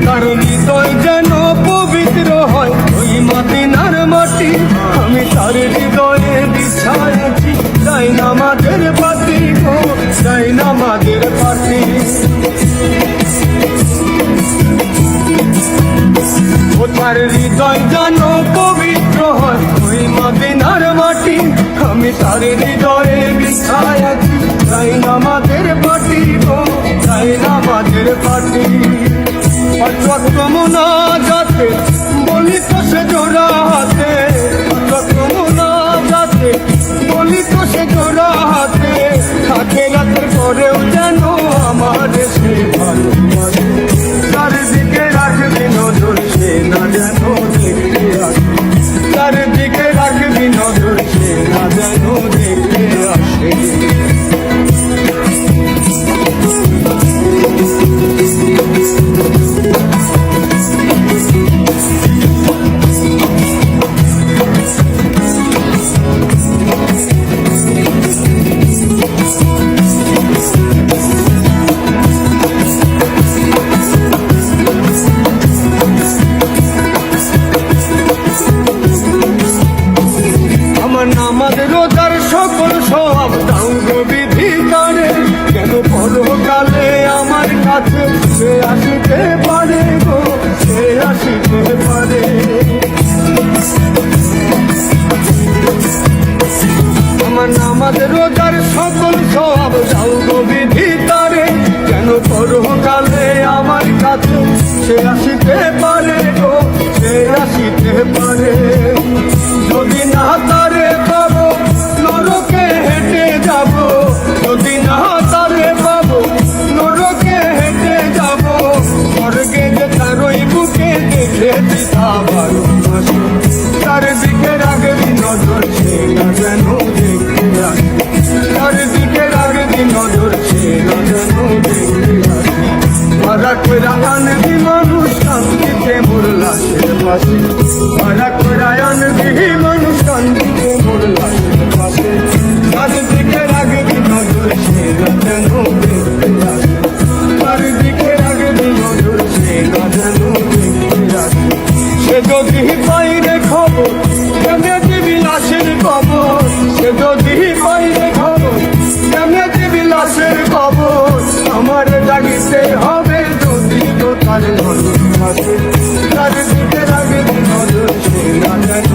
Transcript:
তার হৃদয় যেন পবিত্র হয় ওই মদিনার মাটি। আমি তার হৃদয়ে বিছায়েছি চাই নামাজের পাতি গো, চাই নামাজের পাতি। ও তার হৃদয় যেন পবিত্র হয় ওই মদিনার মাটি। আমি তার হৃদয়ে বিছায়েছি চাই নামাজের পাতি গো, চাই নামাজের পাতি। অযত্ন যাতে বলি তো সে জোড়া হাতে, অযত্ন যাতে বলি তো সে জোড়া হাতে। থাকে রাতের পরেও যেন আমার সে ভালোবাসে, চারিদিকে রাখবি নজর সে না যেন দেখতে আসে, চারিদিকে রাখবি নজর সে না যেন দেখতে আসে। নামাজ রোজার সকল সব দাও গো বিধিকারে, কেন পরকালে আমার কাছে সে আসিতে পারে গো, সে আসিতে পারে। আমার নামাজ রোজার সকল সব দাও গো বিধিকারে, কেন পরকালে আমার কাছে সে আসিতে পারে গো, সে আসিতে পারে। যদি না তারে পাবো নরকে হেঁটে যাব, যদি না তারে পাবো নরকে হেঁটে যাব। স্বর্গে যে তার ওই বুকে দেখে দিতা ভালোবাসে, চারিদিকে রাখবি নজর সে না যেন দেখতে আসে, চারিদিকে রাখবি নজর সে না যেন দেখতে আসে। ভাড়া কইরা আনবি মানুষ কান্দিতে মোর লাশের পাশে, ভাড়া কইরা আনবি মানুষ কান্দিতে মোর লাশের পাশে। চারিদিকে রাখবি নজর সে না যেন দেখতে আসে, চারিদিকে রাখবি নজর সে না যেন দেখতে আসে। সে যদি পাই রে খবর কেমনে দিবি লাশের কবর, সে যদি পাই রে খবর কেমনে দিবি লাশের কবর। আমার জাগিতে হবে যদি তো তার ভালোবাসে, চারিদিকে রাখবি নজর সে না যেন